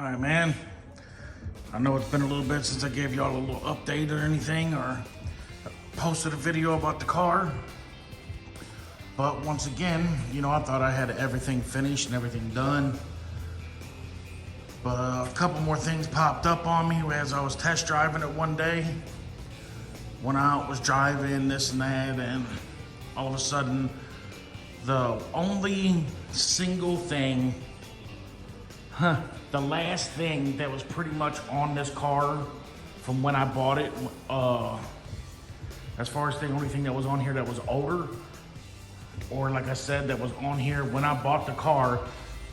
All right, man. I know it's been a little bit since I gave y'all a little update or anything, or posted a video about the car. But once again, you know, I thought I had everything finished and everything done. But a couple more things popped up on me as I was test driving it one day. Went out, was driving this and that, and all of a sudden, the only single thing, the last thing that was pretty much on this car from when I bought it, as far as the only thing that was on here that was older, or like I said, that was on here when I bought the car,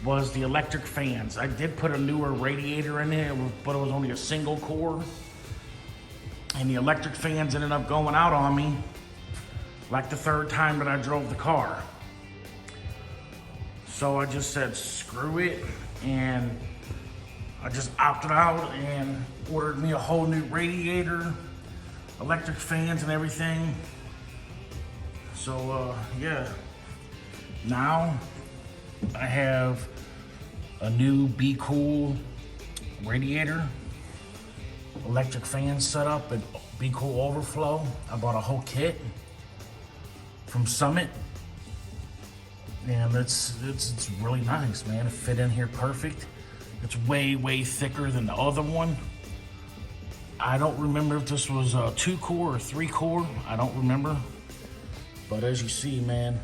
was the electric fans. I did put a newer radiator in it, but it was only a single core. And the electric fans ended up going out on me like the third time that I drove the car. So I just said, screw it. And I just opted out and ordered me a whole new radiator, electric fans and everything. So yeah, now I have a new Be Cool radiator, electric fan setup, and Be Cool overflow. I bought a whole kit from Summit, and it's really nice, man. It fit in here perfect. It's way thicker than the other one. I don't remember if this was a 2-core or 3-core. I don't remember. But as you see, man,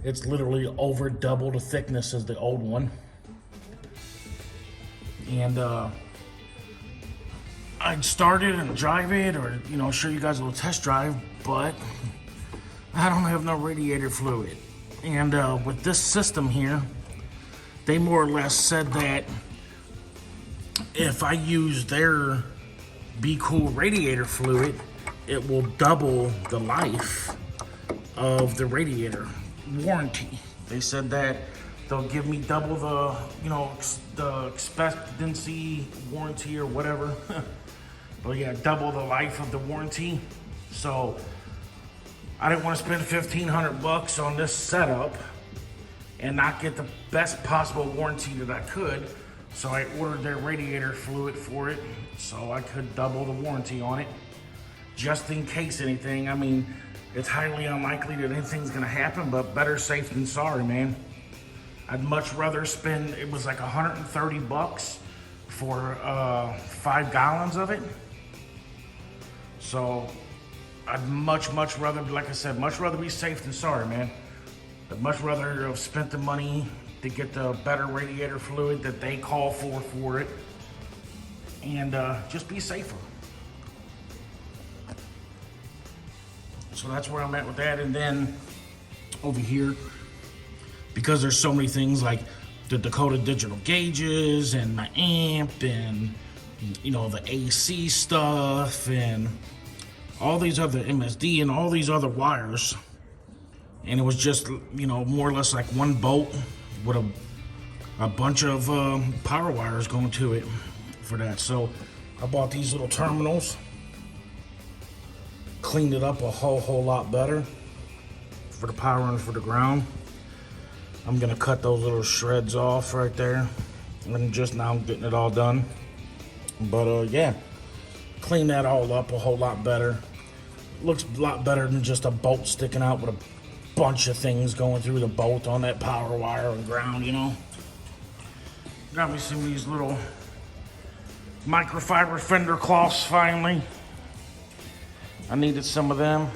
it's literally over double the thickness as the old one. And I'd start it and drive it, or, you know, show you guys a little test drive, but I don't have no radiator fluid. And with this system here, they more or less said that if I use their Be Cool radiator fluid, it will double the life of the radiator warranty. They said that they'll give me double the, you know, the expectancy warranty or whatever. But yeah, double the life of the warranty. So I didn't want to spend $1,500 on this setup and not get the best possible warranty that I could. So I ordered their radiator fluid for it so I could double the warranty on it, just in case anything. I mean, it's highly unlikely that anything's gonna happen, but better safe than sorry, man. I'd much rather spend, it was like $130 for 5 gallons of it. So I'd much rather, like I said, much rather be safe than sorry, man. I'd much rather have spent the money to get the better radiator fluid that they call for it, and just be safer. So that's where I'm at with that. And then over here, because there's so many things like the Dakota digital gauges and my amp and, you know, the AC stuff and all these other MSD and all these other wires, and it was just, you know, more or less like one bolt with a bunch of power wires going to it for that. So I bought these little terminals, cleaned it up a whole lot better for the power and for the ground. I'm gonna cut those little shreds off right there, and just now I'm getting it all done. But yeah, clean that all up a whole lot better. Looks a lot better than just a bolt sticking out with a bunch of things going through the bolt on that power wire and ground, you know. Got me some of these little microfiber fender cloths finally. I needed some of them.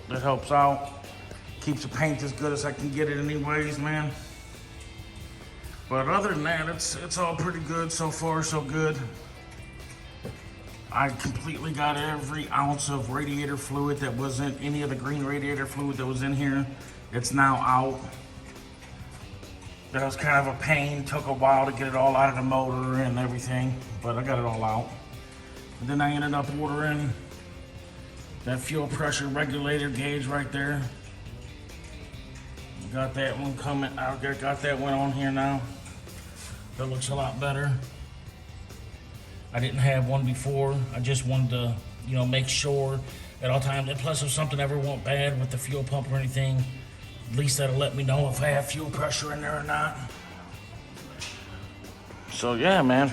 That helps out. Keeps the paint as good as I can get it anyways, man. But other than that, it's all pretty good so far, so good. I completely got every ounce of radiator fluid that wasn't any of the green radiator fluid that was in here. It's now out. That was kind of a pain. Took a while to get it all out of the motor and everything, but I got it all out. And then I ended up ordering that fuel pressure regulator gauge right there. Got that one coming. I got that one on here now. That looks a lot better. I didn't have one before. I just wanted to, you know, make sure at all times. And plus, if something ever went bad with the fuel pump or anything, at least that'll let me know if I have fuel pressure in there or not. So yeah, man.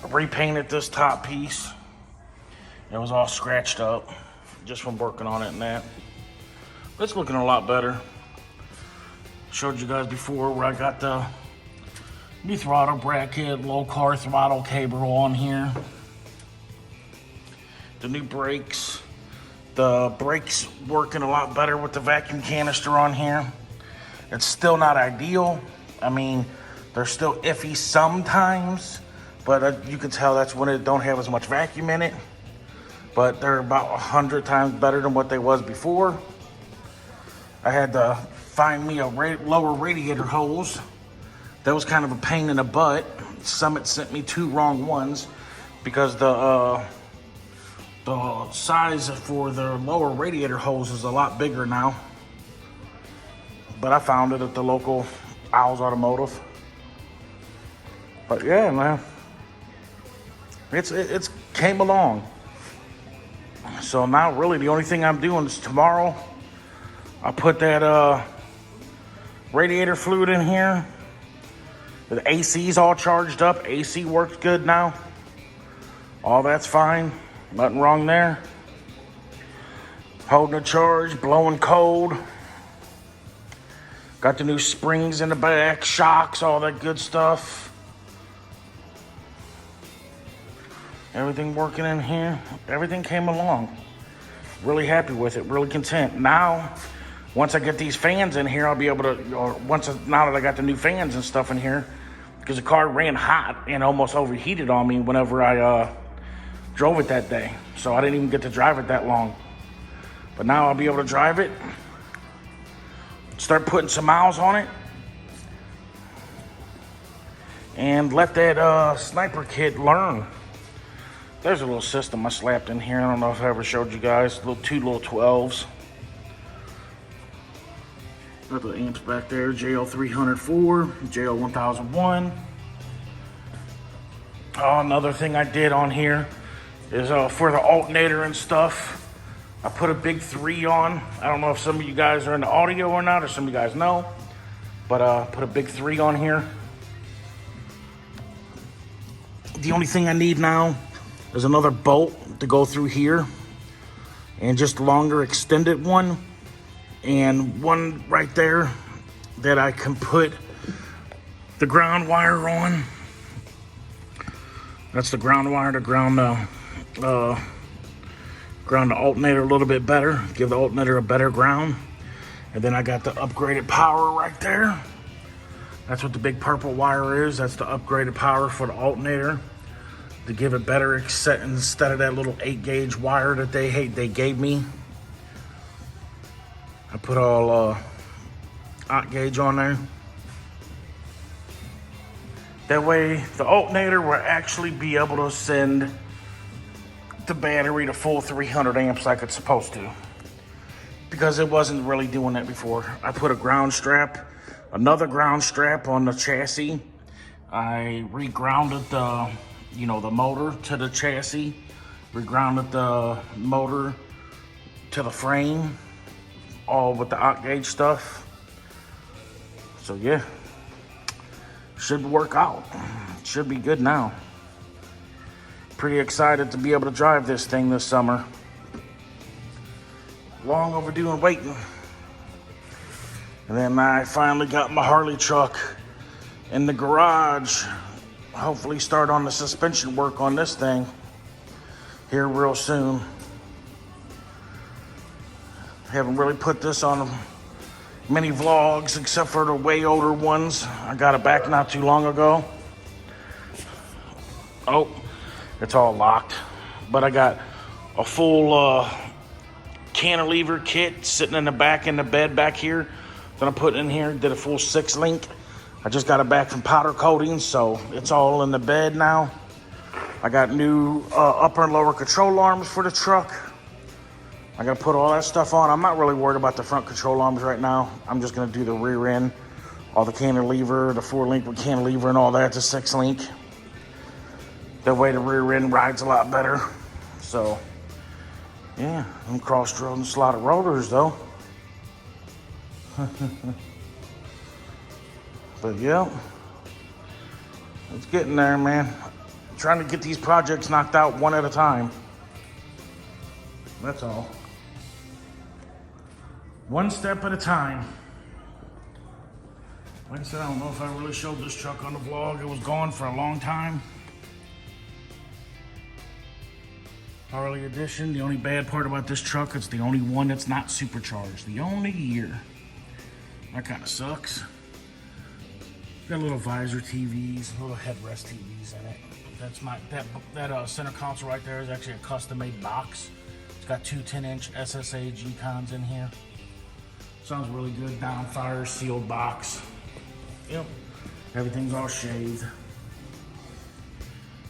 I repainted this top piece. It was all scratched up just from working on it and that. But it's looking a lot better. Showed you guys before where I got the new throttle bracket, low car throttle cable on here. The new brakes. The brakes working a lot better with the vacuum canister on here. It's still not ideal. I mean, they're still iffy sometimes, but you can tell that's when it don't have as much vacuum in it. But they're about 100 times better than what they was before. I had to find me a lower radiator hose. That was kind of a pain in the butt. Summit sent me 2 wrong ones because the size for the lower radiator hose is a lot bigger now. But I found it at the local Owls Automotive. But yeah, man, it's came along. So now really the only thing I'm doing is tomorrow I put that radiator fluid in here. The AC's all charged up. AC works good now. All that's fine. Nothing wrong there. Holding a charge, blowing cold. Got the new springs in the back, shocks, all that good stuff. Everything working in here. Everything came along. Really happy with it, really content. Now, once I get these fans in here, I'll be able to, now that I got the new fans and stuff in here, because the car ran hot and almost overheated on me whenever I drove it that day. So I didn't even get to drive it that long. But now I'll be able to drive it, start putting some miles on it, and let that sniper kit learn. There's a little system I slapped in here. I don't know if I ever showed you guys. Two little 12s. Got the amps back there. JL304, JL1001. Oh, another thing I did on here is for the alternator and stuff, I put a big 3 on. I don't know if some of you guys are into audio or not, or some of you guys know, but put a big 3 on here. The only thing I need now is another bolt to go through here, and just longer extended one, and one right there that I can put the ground wire on. That's the ground wire to ground the alternator a little bit better, give the alternator a better ground. And then I got the upgraded power right there. That's what the big purple wire is. That's the upgraded power for the alternator, to give it better instead of that little 8-gauge wire that they gave me. I put all 8-gauge on there. That way the alternator will actually be able to send the battery to full 300 amps like it's supposed to, because it wasn't really doing that before. I put a ground strap, another ground strap on the chassis. I regrounded the motor to the chassis, regrounded the motor to the frame, all with the 8-gauge stuff. So yeah, should work out. Should be good now. Pretty excited to be able to drive this thing this summer. Long overdue and waiting. And then I finally got my Harley truck in the garage. Hopefully start on the suspension work on this thing here real soon. Haven't really put this on many vlogs except for the way older ones. I got it back not too long ago. Oh, it's all locked. But I got a full cantilever kit sitting in the back in the bed back here that I put in here. Did a full 6-link. I just got it back from powder coating, so it's all in the bed now. I got new upper and lower control arms for the truck. I gotta put all that stuff on. I'm not really worried about the front control arms right now. I'm just gonna do the rear end, all the cantilever, the 4-link with cantilever and all that, the 6-link. That way the rear end rides a lot better. So, yeah, I'm cross-drilled a lot of rotors though. But yeah, It's getting there, man. I'm trying to get these projects knocked out one at a time. That's all. One step at a time. Like I said, I don't know if I really showed this truck on the vlog. It was gone for a long time. Harley edition. The only bad part about this truck, it's the only one that's not supercharged. The only year. That kind of sucks. Got little visor TVs, little headrest TVs in it. That's that center console right there is actually a custom-made box. It's got two 10-inch SSA G-Cons in here. Sounds really good. Downfire sealed box. Yep. Everything's all shaved.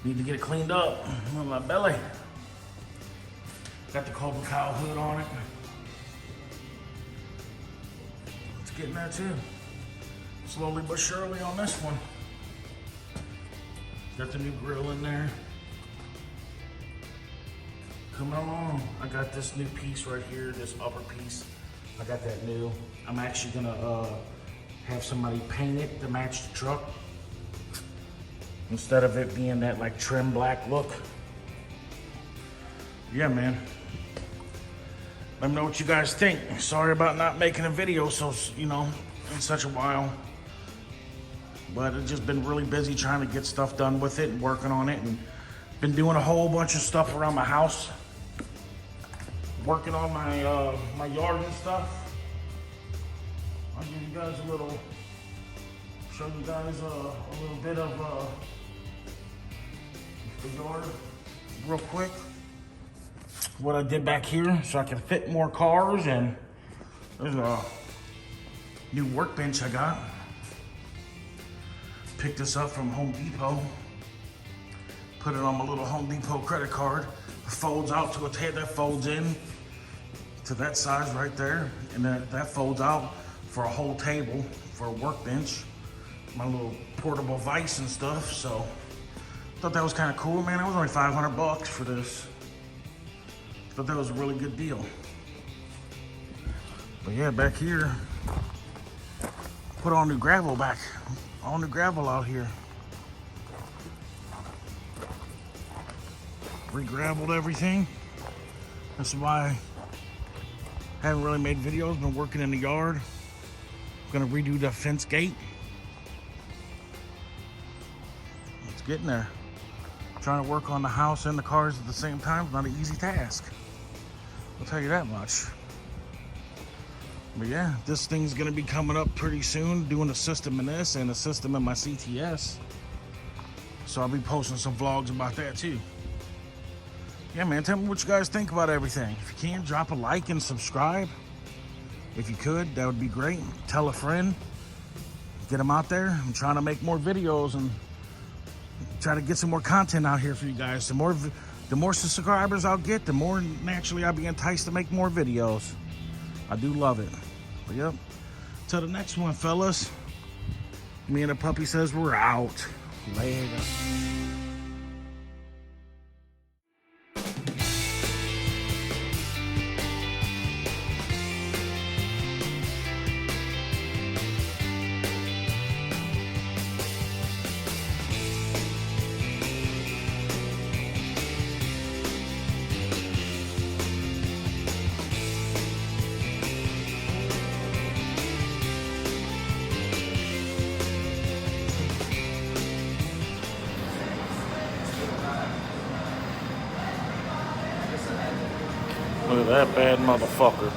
Need to get it cleaned up on my belly. Got the Cobra Cow hood on it. It's getting there too. Slowly but surely on this one. Got the new grill in there. Coming along. I got this new piece right here, this upper piece. I got that new. I'm actually gonna have somebody paint it to match the truck. Instead of it being that like trim black look. Yeah, man. Let me know what you guys think. Sorry about not making a video in such a while. But I've just been really busy trying to get stuff done with it and working on it, and been doing a whole bunch of stuff around my house. Working on my yard and stuff. I'll give you guys show you guys a little bit of the yard real quick. What I did back here so I can fit more cars, and there's a new workbench I got. Picked this up from Home Depot. Put it on my little Home Depot credit card. It folds out to a table that folds in to that size right there, and that folds out for a whole table for a workbench. My little portable vise and stuff. So thought that was kind of cool, man. It was only 500 bucks for this. Thought that was a really good deal. But yeah, back here, put all new gravel back. All new gravel out here. Re-graveled everything. That's why I haven't really made videos. Been working in the yard. Gonna redo the fence gate. It's getting there. Trying to work on the house and the cars at the same time is not an easy task. I'll tell you that much. But yeah, this thing's gonna be coming up pretty soon, doing a system in this and a system in my CTS. So I'll be posting some vlogs about that too. Yeah, man, tell me what you guys think about everything. If you can, drop a like and subscribe. If you could, that would be great. Tell a friend, get them out there. I'm trying to make more videos and try to get some more content out here for you guys. The more subscribers I'll get, the more naturally I'll be enticed to make more videos. I do love it. But yep, till the next one, fellas. Me and the puppy says we're out. Later. Look at that bad motherfucker.